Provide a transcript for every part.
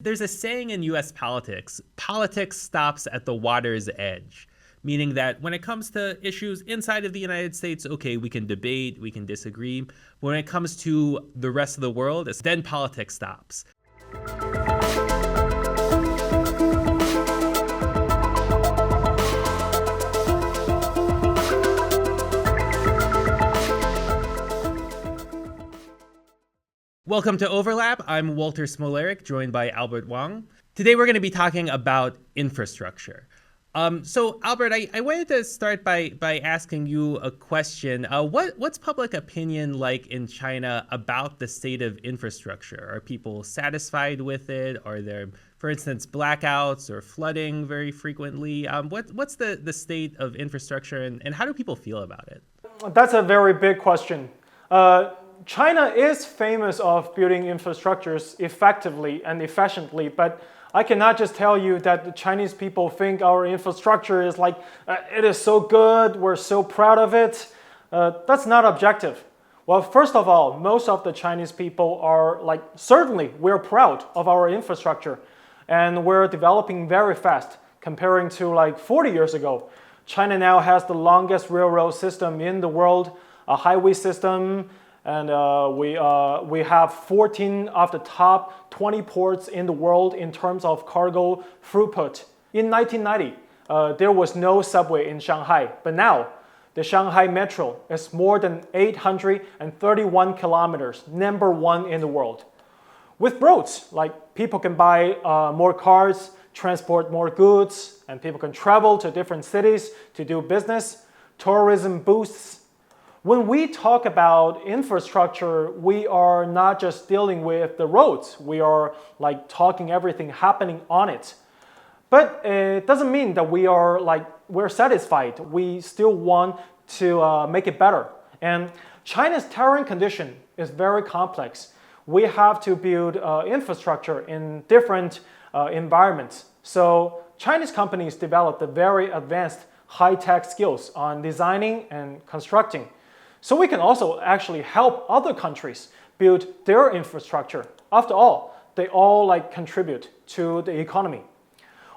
There's a saying in US politics stops at the water's edge, meaning that when it comes to issues inside of the United States, okay, we can debate, we can disagree. But when it comes to the rest of the world, then politics stops. Welcome to Overlap. I'm Walter Smolarek, joined by Albert Wang. Today we're going to be talking about infrastructure. So Albert, I wanted to start by asking you a question. What's public opinion like in China about the state of infrastructure? Are people satisfied with it? Are there, for instance, blackouts or flooding very frequently? What's the state of infrastructure and how do people feel about it? That's a very big question. China is famous of building infrastructures effectively and efficiently, but I cannot just tell you that the Chinese people think our infrastructure is like, it is so good, we're so proud of it. That's not objective. Well, first of all, most of the Chinese people are like, certainly we're proud of our infrastructure and we're developing very fast comparing to like 40 years ago. China now has the longest railroad system in the world, a highway system, and we have 14 of the top 20 ports in the world in terms of cargo throughput. In 1990, there was no subway in Shanghai, but now the Shanghai Metro is more than 831 kilometers, number one in the world. With roads, like people can buy more cars, transport more goods, and people can travel to different cities to do business. Tourism boosts. When we talk about infrastructure, we are not just dealing with the roads. We are like talking everything happening on it. But it doesn't mean that we're satisfied. We still want to make it better. And China's terrain condition is very complex. We have to build infrastructure in different environments. So Chinese companies developed a very advanced high-tech skills on designing and constructing. So we can also actually help other countries build their infrastructure. After all, they all contribute to the economy.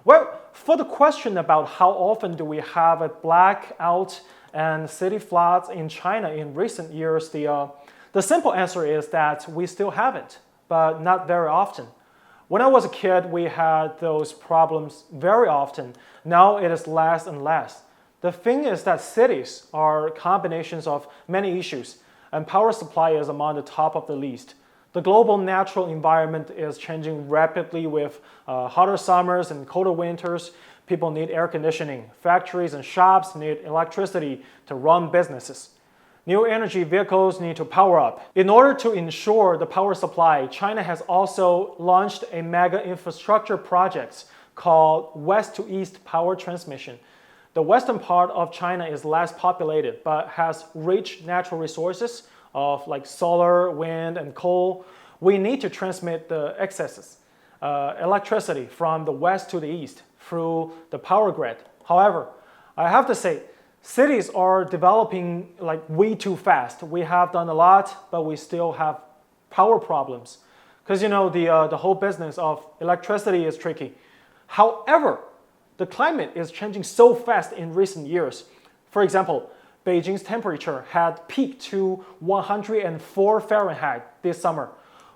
Well, for the question about how often do we have a blackout and city floods in China in recent years, the simple answer is that we still have it, but not very often. When I was a kid, we had those problems very often. Now it is less and less. The thing is that cities are combinations of many issues, and power supply is among the top of the list. The global natural environment is changing rapidly with hotter summers and colder winters. People need air conditioning. Factories and shops need electricity to run businesses. New energy vehicles need to power up. In order to ensure the power supply, China has also launched a mega infrastructure project called West to East Power Transmission. The western part of China is less populated, but has rich natural resources of solar, wind, and coal. We need to transmit the excesses, electricity from the west to the east through the power grid. However, I have to say, cities are developing way too fast. We have done a lot, but we still have power problems. Because the whole business of electricity is tricky. However, the climate is changing so fast in recent years. For example, Beijing's temperature had peaked to 104 Fahrenheit this summer.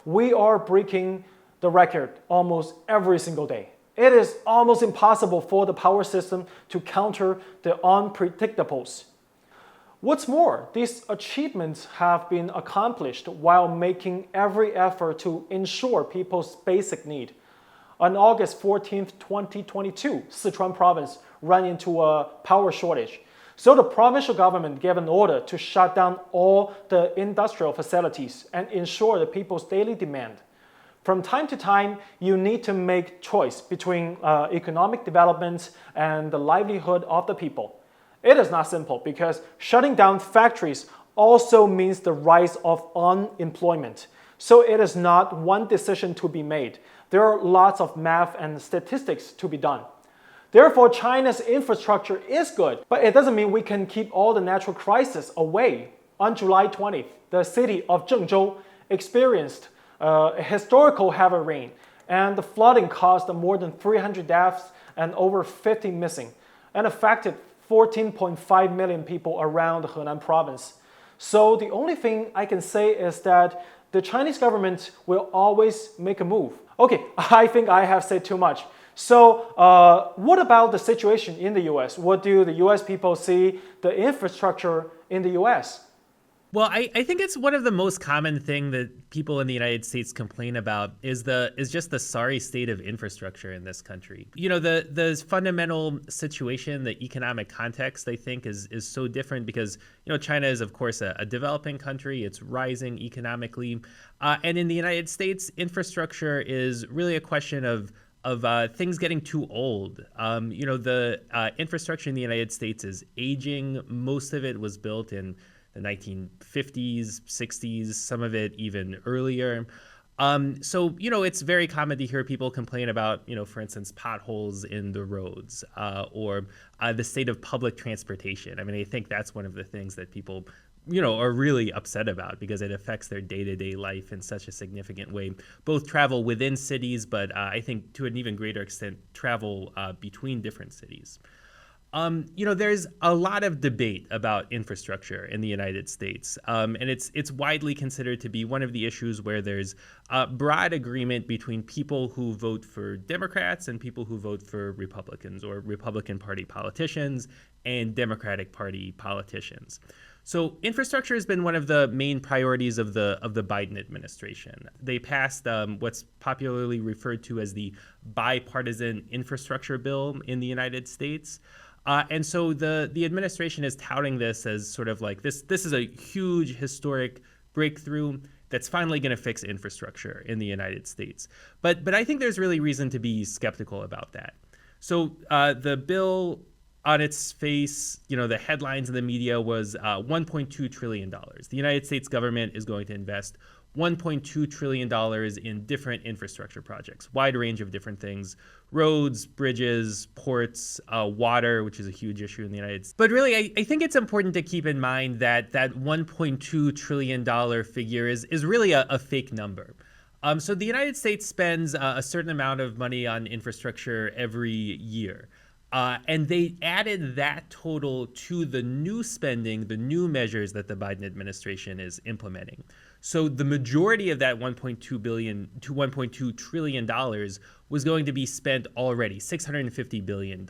We are breaking the record almost every single day. It is almost impossible for the power system to counter the unpredictables. What's more, these achievements have been accomplished while making every effort to ensure people's basic need. On August 14, 2022, Sichuan province ran into a power shortage. So the provincial government gave an order to shut down all the industrial facilities and ensure the people's daily demand. From time to time, you need to make choice between economic development and the livelihood of the people. It is not simple because shutting down factories also means the rise of unemployment. So it is not one decision to be made. There are lots of math and statistics to be done. Therefore, China's infrastructure is good, but it doesn't mean we can keep all the natural crises away. On July 20th, the city of Zhengzhou experienced a historical heavy rain And the flooding caused more than 300 deaths and over 50 missing, and affected 14.5 million people around the Henan province. So the only thing I can say is that the Chinese government will always make a move. Okay, I think I have said too much. So what about the situation in the US? What do the US people see the infrastructure in the US? Well, I think it's one of the most common thing that people in the United States complain about is just the sorry state of infrastructure in this country. You know, the fundamental situation, the economic context, I think is so different because, you know, China is, of course, a developing country. It's rising economically. And in the United States, infrastructure is really a question of things getting too old. You know, the infrastructure in the United States is aging. Most of it was built in the 1950s, 60s, some of it even earlier. So, you know, it's very common to hear people complain about, you know, for instance, potholes in the roads or the state of public transportation. I mean, I think that's one of the things that people, you know, are really upset about because it affects their day-to-day life in such a significant way. Both travel within cities, but I think to an even greater extent, travel between different cities. You know, there's a lot of debate about infrastructure in the United States, and it's widely considered to be one of the issues where there's broad agreement between people who vote for Democrats and people who vote for Republicans or Republican Party politicians and Democratic Party politicians. So infrastructure has been one of the main priorities of the Biden administration. They passed what's popularly referred to as the bipartisan infrastructure bill in the United States. And so the administration is touting this as sort of like this is a huge historic breakthrough that's finally going to fix infrastructure in the United States. But I think there's really reason to be skeptical about that. So the bill on its face, you know, the headlines in the media was $1.2 trillion. The United States government is going to invest $1.2 trillion in different infrastructure projects, wide range of different things, roads, bridges, ports, water, which is a huge issue in the United States. But really, I think it's important to keep in mind that that $1.2 trillion figure is really a fake number. So the United States spends a certain amount of money on infrastructure every year. And they added that total to the new spending, the new measures that the Biden administration is implementing. So the majority of that $1.2 trillion was going to be spent already. $650 billion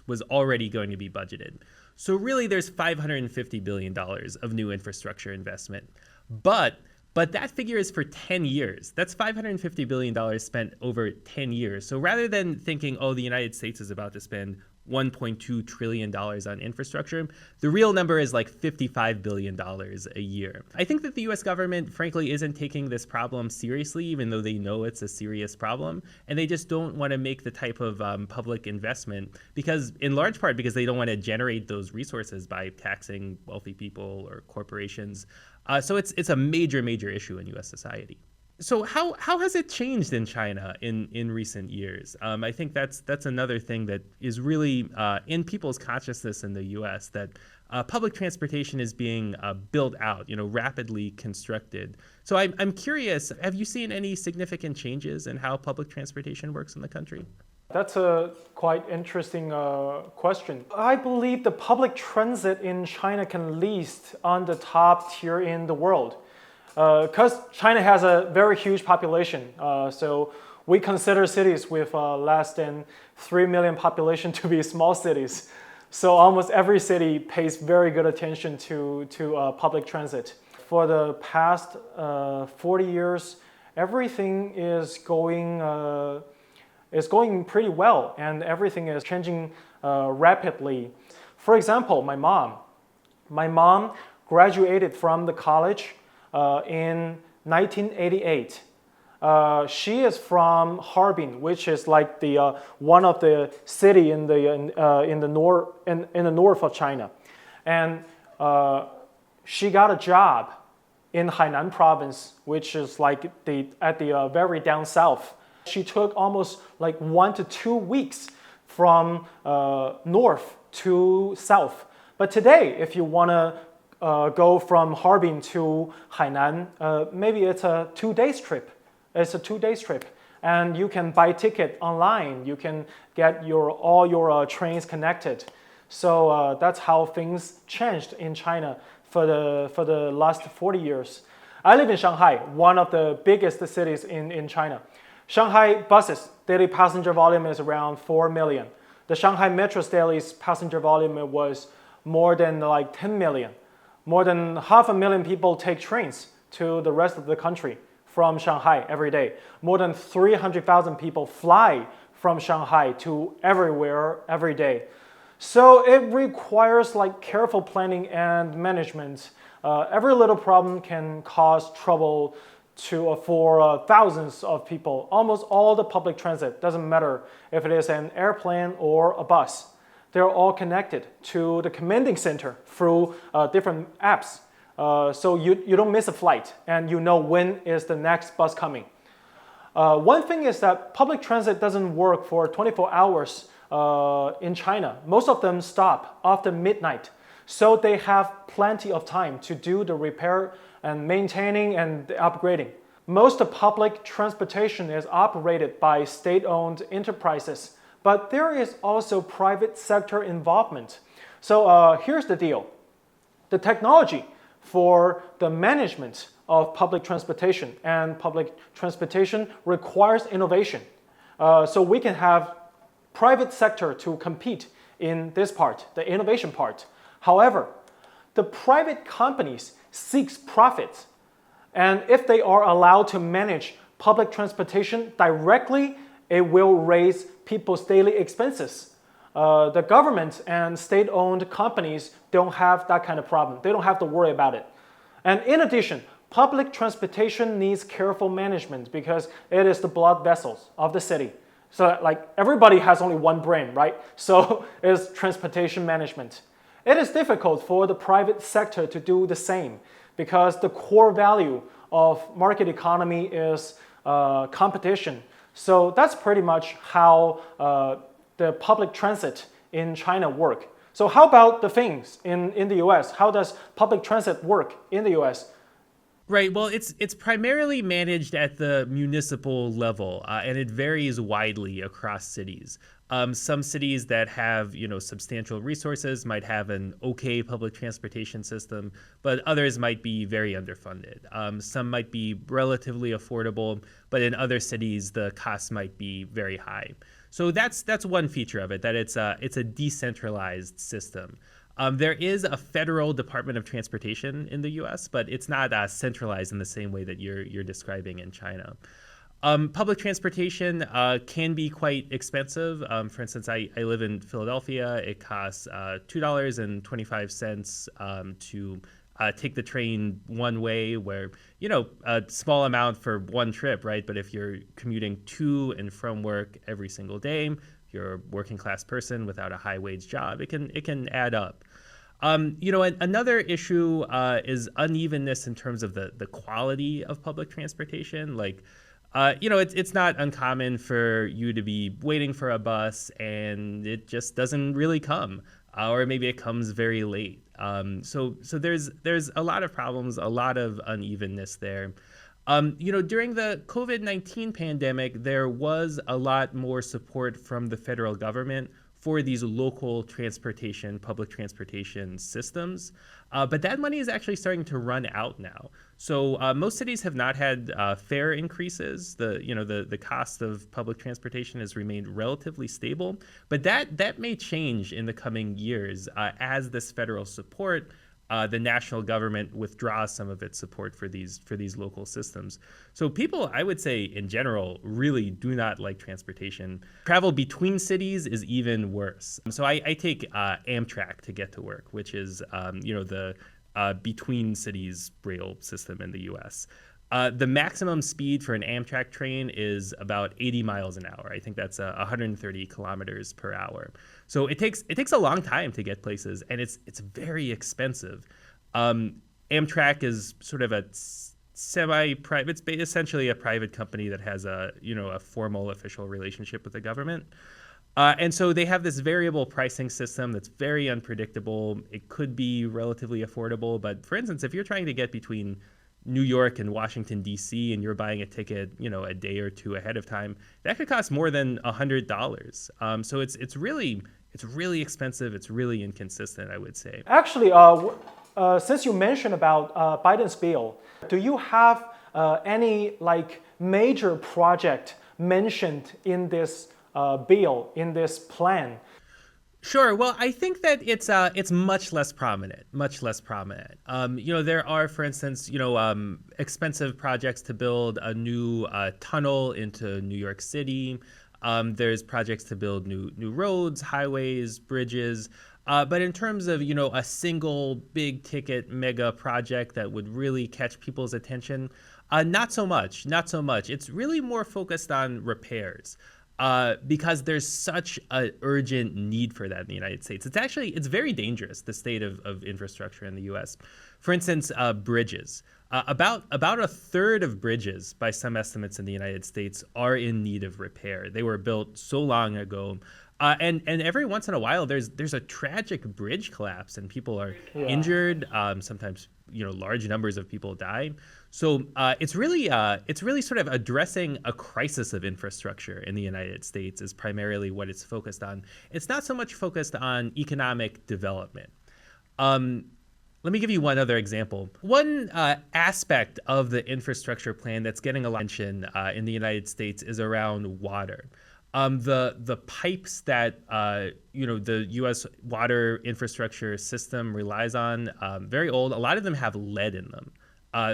was already going to be budgeted. So really, there's $550 billion of new infrastructure investment. But that figure is for 10 years. That's $550 billion spent over 10 years. So rather than thinking, oh, the United States is about to spend $1.2 trillion on infrastructure, the real number is like $55 billion a year. I think that the US government, frankly, isn't taking this problem seriously, even though they know it's a serious problem. And they just don't want to make the type of public investment because, in large part, because they don't want to generate those resources by taxing wealthy people or corporations. So it's a major, major issue in US society. So how has it changed in China in recent years? I think that's another thing that is really in people's consciousness in the U.S. that public transportation is being built out, you know, rapidly constructed. So I'm curious, have you seen any significant changes in how public transportation works in the country? That's a quite interesting question. I believe the public transit in China can least on the top tier in the world. Because China has a very huge population, so we consider cities with less than 3 million population to be small cities. So almost every city pays very good attention to public transit. For the past 40 years, everything is going pretty well, and everything is changing rapidly. For example, my mom graduated from the college in 1988. She is from Harbin, which is like the one of the city in the north of China, and she got a job in Hainan province, which is like at the very down south. She took almost like 1 to 2 weeks from north to south. But today, if you want to go from Harbin to Hainan, maybe it's a 2 days trip. It's a 2 days trip. and you can buy ticket online. You can get all your trains connected. So that's how things changed in China for the last 40 years. I live in Shanghai, one of the biggest cities in China. Shanghai buses, daily passenger volume is around 4 million. The Shanghai Metro's daily passenger volume was more than like 10 million. More than 500,000 people take trains to the rest of the country from Shanghai every day. More than 300,000 people fly from Shanghai to everywhere every day. So it requires like careful planning and management. Every little problem can cause trouble for thousands of people. Almost all the public transit, doesn't matter if it is an airplane or a bus. They're all connected to the commanding center through different apps. So you don't miss a flight and you know when is the next bus coming. One thing is that public transit doesn't work for 24 hours in China. Most of them stop after midnight. So they have plenty of time to do the repair and maintaining and the upgrading. Most public transportation is operated by state-owned enterprises, but there is also private sector involvement. So here's the deal. The technology for the management of public transportation and public transportation requires innovation. So we can have private sector to compete in this part, the innovation part. However, the private companies seek profits. And if they are allowed to manage public transportation directly, it will raise people's daily expenses. The government and state-owned companies don't have that kind of problem. They don't have to worry about it. And in addition, public transportation needs careful management because it is the blood vessels of the city. So like everybody has only one brain, right? So it's transportation management. It is difficult for the private sector to do the same because the core value of market economy is competition. So that's pretty much how the public transit in China work. So how about the things in the US? How does public transit work in the US? Right. Well, it's primarily managed at the municipal level, and it varies widely across cities. Some cities that have, substantial resources might have an okay public transportation system, but others might be very underfunded. Some might be relatively affordable, but in other cities, the costs might be very high. So that's one feature of it, that it's a decentralized system. There is a federal Department of Transportation in the U.S., but it's not centralized in the same way that you're describing in China. Public transportation can be quite expensive. For instance, I live in Philadelphia. It costs $2.25 to take the train one way, where, a small amount for one trip, right? But if you're commuting to and from work every single day, you're a working class person without a high wage job, it can add up. Another issue is unevenness in terms of the quality of public transportation. Like, it's not uncommon for you to be waiting for a bus and it just doesn't really come, or maybe it comes very late. So there's a lot of problems, a lot of unevenness there. During the COVID-19 pandemic, there was a lot more support from the federal government for these local public transportation systems. But that money is actually starting to run out now. So most cities have not had fare increases. The cost of public transportation has remained relatively stable. But that may change in the coming years as this federal support, the national government withdraws some of its support for these local systems. So people, I would say, in general, really do not like transportation. Travel between cities is even worse. So I take Amtrak to get to work, which is the between cities rail system in the U.S. The maximum speed for an Amtrak train is about 80 miles an hour. I think that's 130 kilometers per hour. So it takes a long time to get places, and it's very expensive. Amtrak is sort of a semi-private, it's essentially a private company that has a formal official relationship with the government. And so they have this variable pricing system that's very unpredictable. It could be relatively affordable, but for instance, if you're trying to get between New York and Washington, D.C., and you're buying a ticket, a day or two ahead of time, that could cost more than $100. So it's really expensive. It's really inconsistent, I would say. Actually, since you mentioned about Biden's bill, do you have any major project mentioned in this bill, in this plan? Sure. Well, I think that it's much less prominent. There are, for instance, expensive projects to build a new tunnel into New York City. There's projects to build new roads, highways, bridges. But in terms of, a single big ticket mega project that would really catch people's attention, not so much. It's really more focused on repairs. Because there's such an urgent need for that in the United States. It's very dangerous, the state of infrastructure in the U.S. For instance, bridges. About a third of bridges, by some estimates in the United States, are in need of repair. They were built so long ago. And every once in a while, there's a tragic bridge collapse and people are injured. Sometimes, large numbers of people die. So it's really sort of addressing a crisis of infrastructure in the United States is primarily what it's focused on. It's not so much focused on economic development. Let me give you one other example. One aspect of the infrastructure plan that's getting a lot of attention in the United States is around water. The pipes that the U.S. water infrastructure system relies on, very old. A lot of them have lead in them.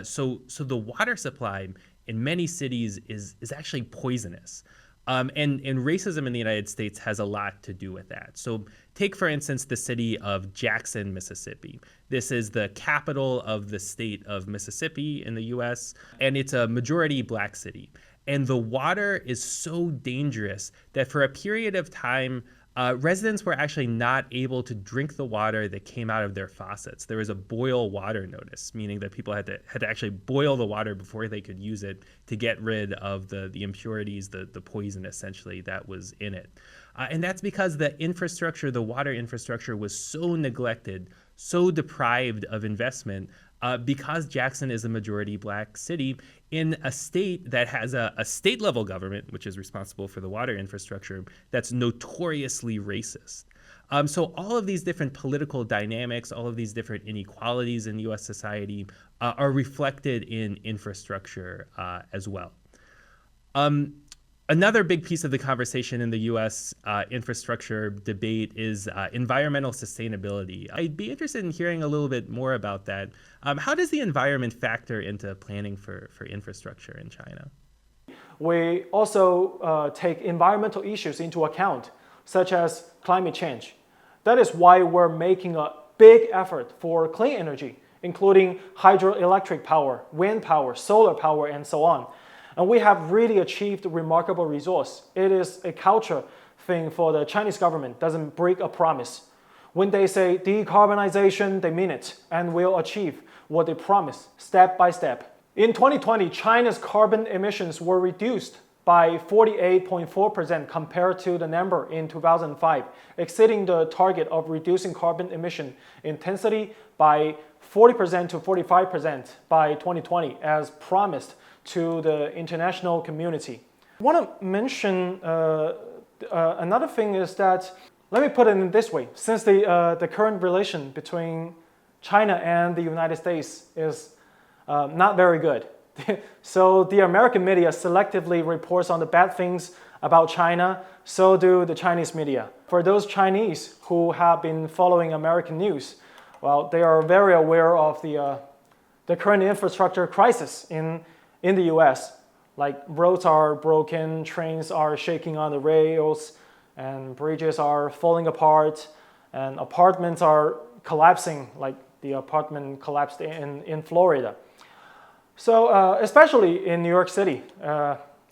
So the water supply in many cities is actually poisonous. And racism in the United States has a lot to do with that. So take, for instance, the city of Jackson, Mississippi. This is the capital of the state of Mississippi in the U.S., and it's a majority black city. And the water is so dangerous that for a period of time, residents were actually not able to drink the water that came out of their faucets. There was a boil water notice, meaning that people had to actually boil the water before they could use it to get rid of the impurities, the poison essentially that was in it. And that's because the water infrastructure was so neglected, so deprived of investment, because Jackson is a majority black city in a state that has a state level government, which is responsible for the water infrastructure, that's notoriously racist. So all of these different political dynamics, all of these different inequalities in U.S. society are reflected in infrastructure as well. Another big piece of the conversation in the U.S. Infrastructure debate is environmental sustainability. I'd be interested in hearing a little bit more about that. How does the environment factor into planning for infrastructure in China? We also take environmental issues into account, such as climate change. That is why we're making a big effort for clean energy, including hydroelectric power, wind power, solar power, and so on. And we have really achieved remarkable results. It is a culture thing for the Chinese government, doesn't break a promise. When they say decarbonization, they mean it and will achieve what they promise step by step. In 2020, China's carbon emissions were reduced by 48.4% compared to the number in 2005, exceeding the target of reducing carbon emission intensity by 40% to 45% by 2020 as promised to the international community. I want to mention another thing is that, let me put it in this way, since the current relation between China and the United States is not very good. So the American media selectively reports on the bad things about China, so do the Chinese media. For those Chinese who have been following American news, well, they are very aware of the current infrastructure crisis in the US. Like roads are broken, trains are shaking on the rails, and bridges are falling apart, and apartments are collapsing, like the apartment collapsed in Florida. So especially in New York City,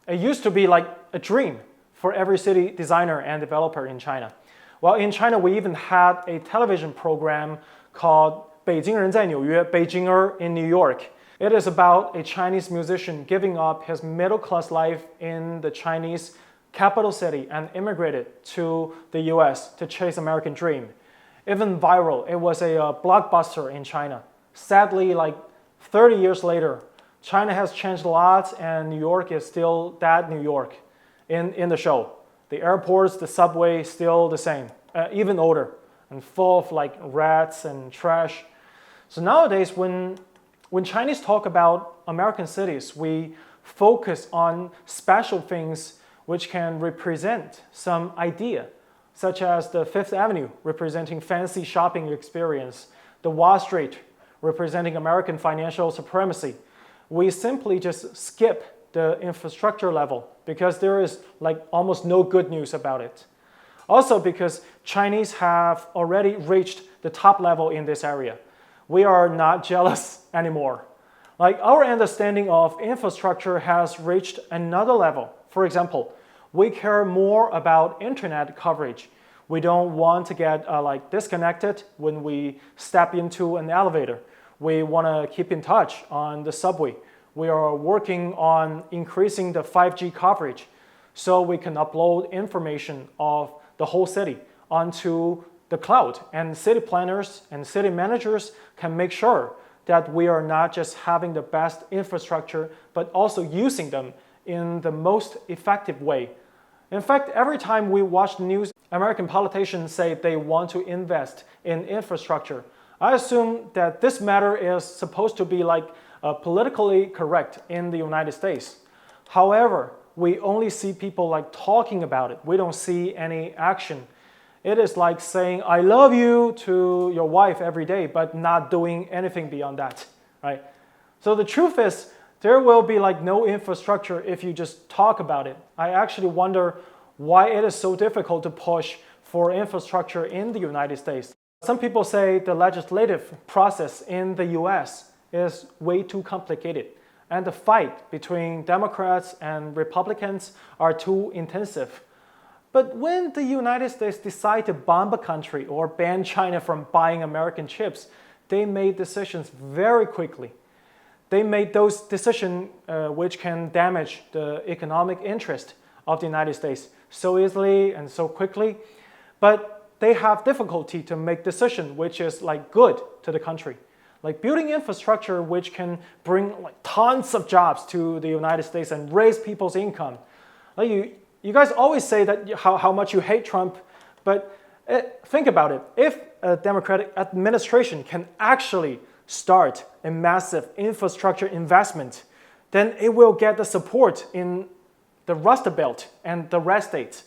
it used to be like a dream for every city designer and developer in China. Well, in China, we even had a television program called 北京人在纽约, Beijinger in New York. It is about a Chinese musician giving up his middle-class life in the Chinese capital city and immigrated to the US to chase American dream. Even viral, it was a blockbuster in China. Sadly, like 30 years later, China has changed a lot, and New York is still that New York in the show. The airports, the subway, still the same, even older and full of like rats and trash. So nowadays, when Chinese talk about American cities, we focus on special things which can represent some idea, such as the Fifth Avenue representing fancy shopping experience, the Wall Street representing American financial supremacy. We simply just skip the infrastructure level because there is like almost no good news about it. Also because Chinese have already reached the top level in this area. We are not jealous anymore. Like our understanding of infrastructure has reached another level. For example, we care more about internet coverage. We don't want to get disconnected when we step into an elevator. We want to keep in touch on the subway. We are working on increasing the 5G coverage so we can upload information of the whole city onto the cloud. And city planners and city managers can make sure that we are not just having the best infrastructure, but also using them in the most effective way. In fact, every time we watch the news, American politicians say they want to invest in infrastructure. I assume that this matter is supposed to be politically correct in the United States. However, we only see people talking about it. We don't see any action. It is like saying, I love you to your wife every day, but not doing anything beyond that, right? So the truth is, there will be no infrastructure if you just talk about it. I actually wonder why it is so difficult to push for infrastructure in the United States. Some people say the legislative process in the US is way too complicated, and the fight between Democrats and Republicans are too intensive. But when the United States decide to bomb a country or ban China from buying American chips, they made decisions very quickly. They made those decisions which can damage the economic interest of the United States so easily and so quickly. But they have difficulty to make decisions which is good to the country. Like building infrastructure which can bring tons of jobs to the United States and raise people's income. You guys always say that how much you hate Trump, but think about it. If a Democratic administration can actually start a massive infrastructure investment, then it will get the support in the Rust Belt and the red states.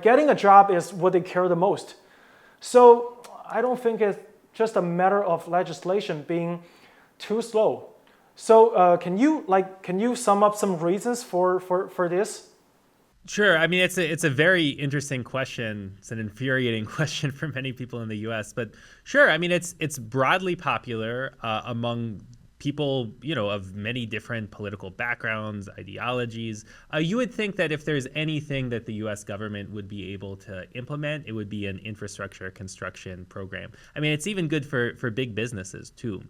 Getting a job is what they care the most. So I don't think it's just a matter of legislation being too slow. So can you sum up some reasons for this? Sure. I mean, it's a very interesting question. It's an infuriating question for many people in the U.S. But sure, I mean, it's broadly popular among people, of many different political backgrounds, ideologies. You would think that if there's anything that the U.S. government would be able to implement, it would be an infrastructure construction program. I mean, it's even good for big businesses too.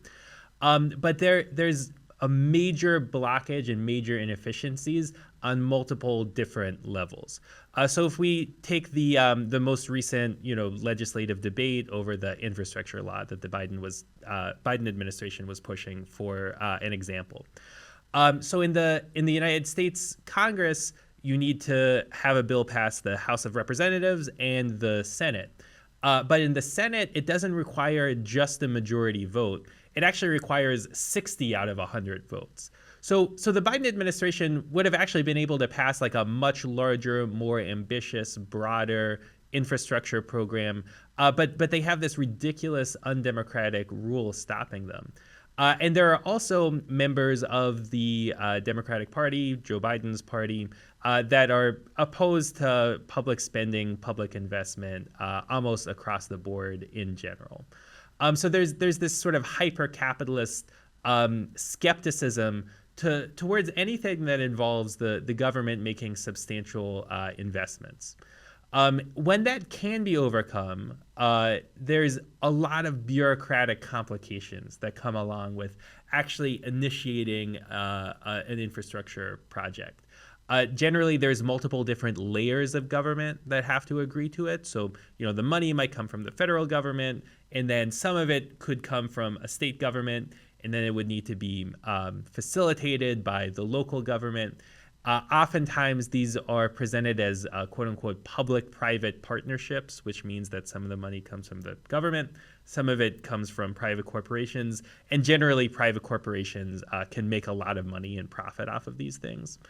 But there's a major blockage and major inefficiencies on multiple different levels. So if we take the most recent legislative debate over the infrastructure law that the Biden administration was pushing for an example. So in the United States Congress, you need to have a bill pass the House of Representatives and the Senate. But in the Senate, it doesn't require just a majority vote. It actually requires 60 out of 100 votes. So the Biden administration would have actually been able to pass a much larger, more ambitious, broader infrastructure program. But they have this ridiculous, undemocratic rule stopping them. And there are also members of the Democratic Party, Joe Biden's party, that are opposed to public spending, public investment, almost across the board in general. So there's this sort of hyper-capitalist skepticism towards anything that involves the government making substantial investments. When that can be overcome, there's a lot of bureaucratic complications that come along with actually initiating an infrastructure project. Generally, there's multiple different layers of government that have to agree to it. So, the money might come from the federal government, and then some of it could come from a state government, and then it would need to be facilitated by the local government. Oftentimes, these are presented as quote unquote public-private partnerships, which means that some of the money comes from the government, some of it comes from private corporations, and generally private corporations can make a lot of money and profit off of these things.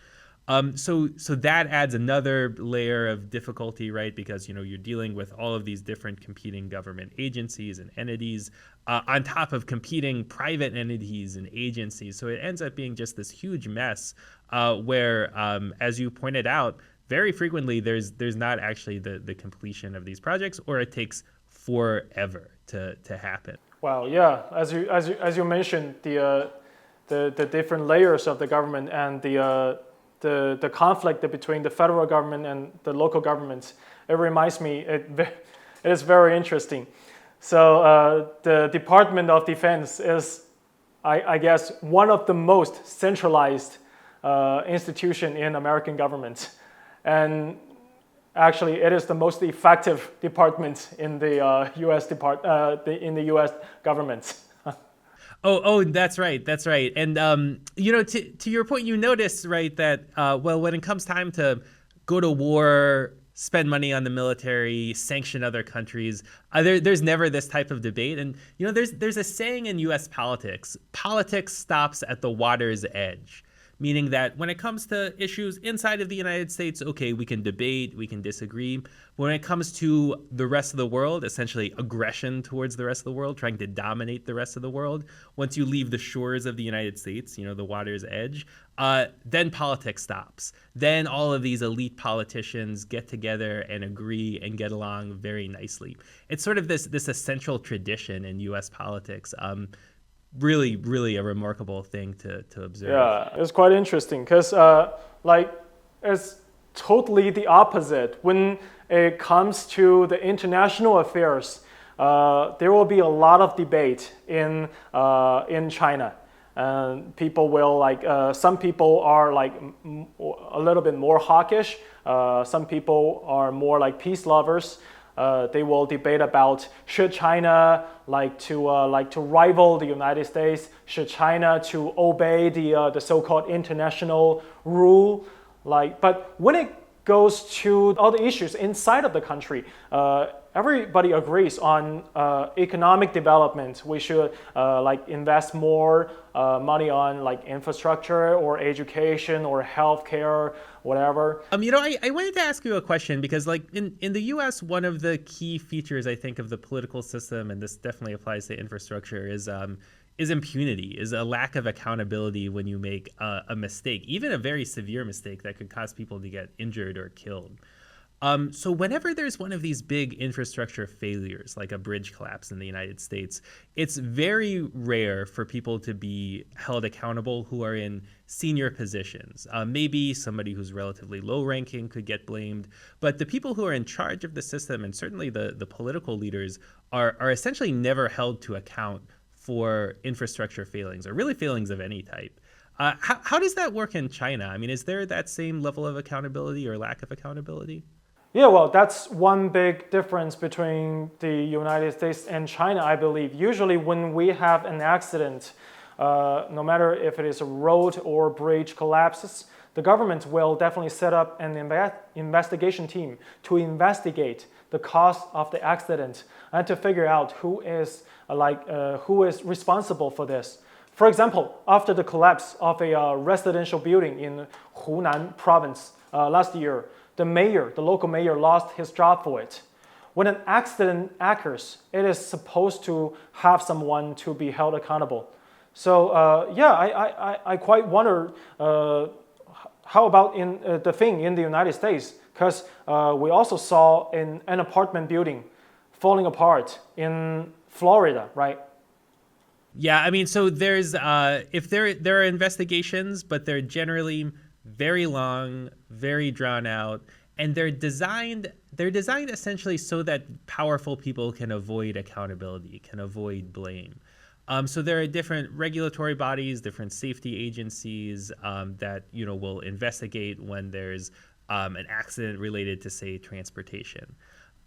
So that adds another layer of difficulty, right? Because you're dealing with all of these different competing government agencies and entities on top of competing private entities and agencies. So it ends up being just this huge mess where, as you pointed out, very frequently there's not actually the completion of these projects, or it takes forever to happen. Wow, yeah. As you mentioned, the different layers of the government and the conflict between the federal government and the local governments, it reminds me, it is very interesting. So the Department of Defense is, I guess, one of the most centralized institution in American government. And actually, it is the most effective department in the U.S. government. Oh, that's right. That's right. And, to your point, you notice, right, that, when it comes time to go to war, spend money on the military, sanction other countries, there's never this type of debate. And, there's a saying in U.S. politics stops at the water's edge. Meaning that when it comes to issues inside of the United States, okay, we can debate, we can disagree. But when it comes to the rest of the world, essentially aggression towards the rest of the world, trying to dominate the rest of the world, once you leave the shores of the United States, the water's edge, then politics stops. Then all of these elite politicians get together and agree and get along very nicely. It's sort of this essential tradition in U.S. politics. Really, really a remarkable thing to observe. Yeah, it's quite interesting because it's totally the opposite. When it comes to the international affairs, there will be a lot of debate in China. And people will some people are a little bit more hawkish. Some people are more like peace lovers. They will debate about should China to rival the United States? Should China to obey the so-called international rule? But when it goes to all the issues inside of the country, everybody agrees on economic development. We should invest more money on infrastructure or education or healthcare, whatever. I wanted to ask you a question because in the US, one of the key features I think of the political system, and this definitely applies to infrastructure, is impunity, is a lack of accountability when you make a mistake, even a very severe mistake that could cause people to get injured or killed. So whenever there's one of these big infrastructure failures, like a bridge collapse in the United States, it's very rare for people to be held accountable who are in senior positions. Maybe somebody who's relatively low ranking could get blamed, but the people who are in charge of the system, and certainly the political leaders, are essentially never held to account for infrastructure failings, or really failings of any type. How does that work in China? I mean, is there that same level of accountability or lack of accountability? Yeah, well, that's one big difference between the United States and China, I believe. Usually when we have an accident, no matter if it is a road or bridge collapses, the government will definitely set up an investigation team to investigate the cause of the accident and to figure out who is responsible for this. For example, after the collapse of a residential building in Hunan province last year, the local mayor lost his job for it. When an accident occurs, it is supposed to have someone to be held accountable. So I quite wonder how about in the thing in the United States, because we also saw an apartment building falling apart in Florida, right? Yeah, I mean, so there's if there are investigations, but they're generally very long, very drawn out, and they're designed essentially so that powerful people can avoid accountability, can avoid blame. So there are different regulatory bodies, different safety agencies that will investigate when there's an accident related to, say, transportation,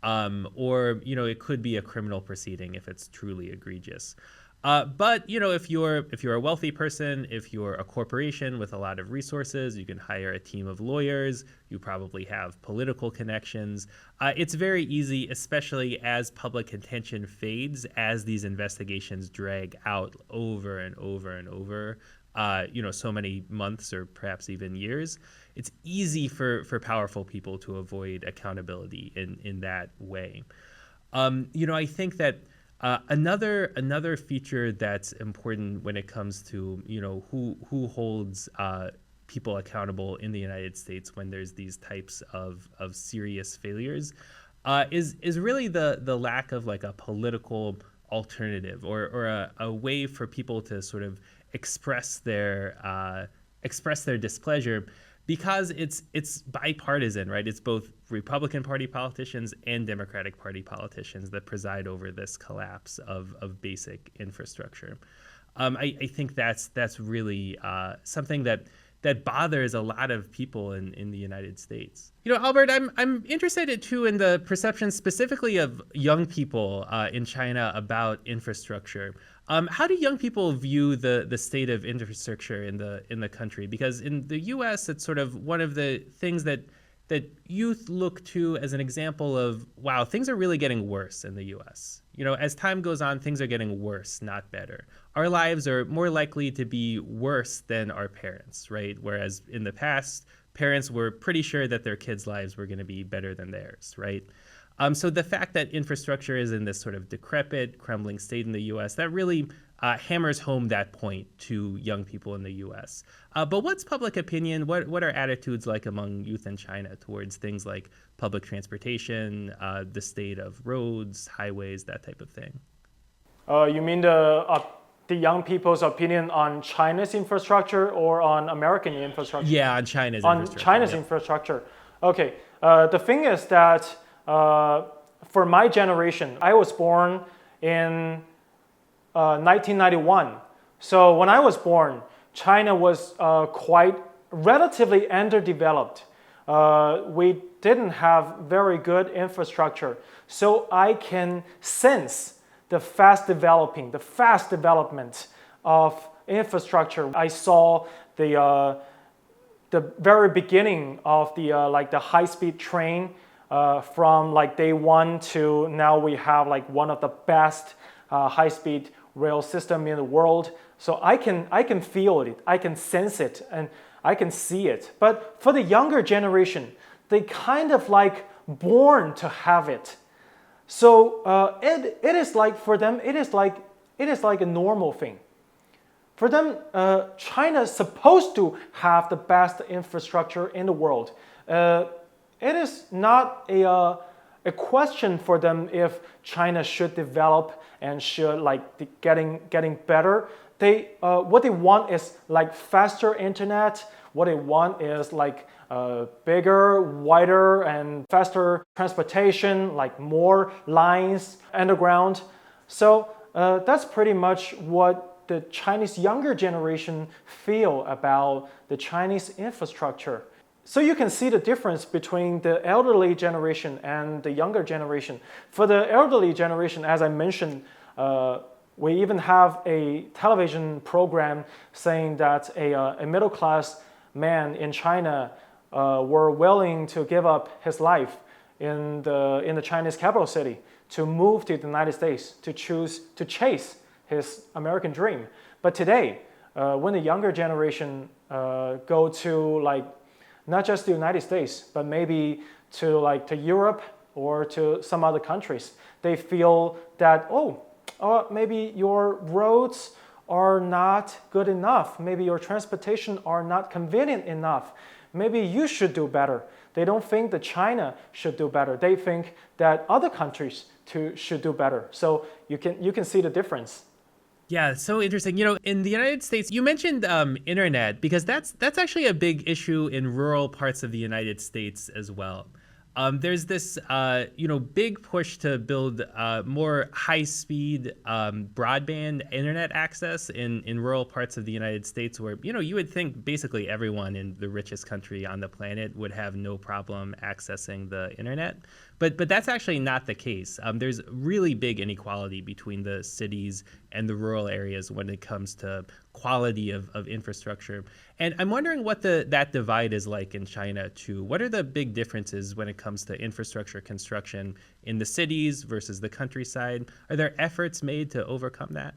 or it could be a criminal proceeding if it's truly egregious. But if you're a wealthy person, if you're a corporation with a lot of resources, you can hire a team of lawyers. You probably have political connections. It's very easy, especially as public attention fades, as these investigations drag out over and over and over. So many months or perhaps even years. It's easy for powerful people to avoid accountability in that way. I think that another feature that's important when it comes to who holds people accountable in the United States when there's these types of serious failures is really the lack of like a political alternative or a way for people to sort of express their displeasure, because it's bipartisan, right? It's both Republican Party politicians and Democratic Party politicians that preside over this collapse of basic infrastructure. I think that's really something that bothers a lot of people in the United States. Albert, I'm interested too in the perception specifically of young people in China about infrastructure. How do young people view the state of infrastructure in the country? Because in the U.S., it's sort of one of the things that youth look to as an example of, wow, things are really getting worse in the U.S. As time goes on, things are getting worse, not better. Our lives are more likely to be worse than our parents, right? Whereas in the past, parents were pretty sure that their kids' lives were going to be better than theirs, right? So the fact that infrastructure is in this sort of decrepit, crumbling state in the U.S., that really hammers home that point to young people in the U.S. But what's public opinion? What are attitudes like among youth in China towards things like public transportation, the state of roads, highways, that type of thing? You mean the young people's opinion on China's infrastructure or on American infrastructure? Yeah, on China's infrastructure. On China's infrastructure. Okay. The thing is that for my generation, I was born in 1991. So when I was born, China was quite relatively underdeveloped. We didn't have very good infrastructure. So I can sense the fast development of infrastructure. I saw the very beginning of the high-speed train from like day one to now we have like one of the best high-speed rail system in the world. So I can feel it, I can sense it, and I can see it. But for the younger generation, they kind of like born to have it. So it is like for them, it is like a normal thing. For them, China is supposed to have the best infrastructure in the world. It is not a question for them if China should develop and should like getting better. What they want is like faster internet. What they want is like bigger, wider, and faster transportation, like more lines underground. So that's pretty much what the Chinese younger generation feel about the Chinese infrastructure. So you can see the difference between the elderly generation and the younger generation. For the elderly generation, as I mentioned, we even have a television program saying that a middle-class man in China were willing to give up his life in the Chinese capital city to move to the United States to chase his American dream. But today, when the younger generation go to like not just the United States, but maybe to Europe or to some other countries, they feel that maybe your roads are not good enough. Maybe your transportation are not convenient enough. Maybe you should do better. They don't think that China should do better. They think that other countries should do better. So you can see the difference. Yeah, it's so interesting. In the United States, you mentioned internet, because that's actually a big issue in rural parts of the United States as well. There's this big push to build more high-speed broadband internet access in rural parts of the United States, where you would think basically everyone in the richest country on the planet would have no problem accessing the internet. But that's actually not the case. There's really big inequality between the cities and the rural areas when it comes to quality of infrastructure. And I'm wondering what that divide is like in China too. What are the big differences when it comes to infrastructure construction in the cities versus the countryside? Are there efforts made to overcome that?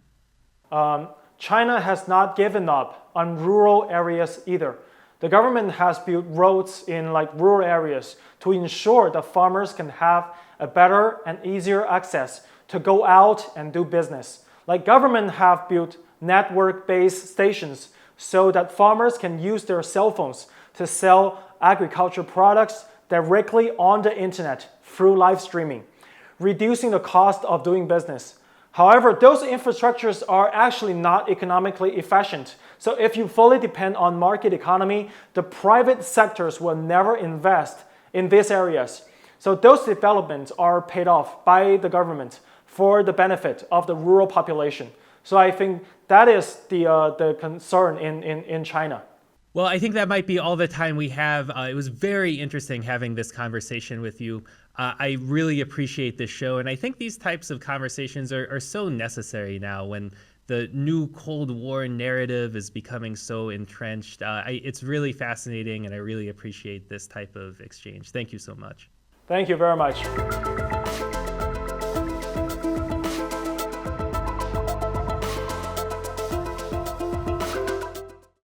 China has not given up on rural areas either. The government has built roads in rural areas to ensure that farmers can have a better and easier access to go out and do business. Government have built network-based stations so that farmers can use their cell phones to sell agriculture products directly on the internet through live streaming, reducing the cost of doing business. However, those infrastructures are actually not economically efficient. So if you fully depend on market economy, the private sectors will never invest in these areas. So those developments are paid off by the government for the benefit of the rural population. So I think that is the concern in China. Well, I think that might be all the time we have. It was very interesting having this conversation with you. I really appreciate this show. And I think these types of conversations are so necessary now when the new Cold War narrative is becoming so entrenched. It's really fascinating, and I really appreciate this type of exchange. Thank you so much. Thank you very much.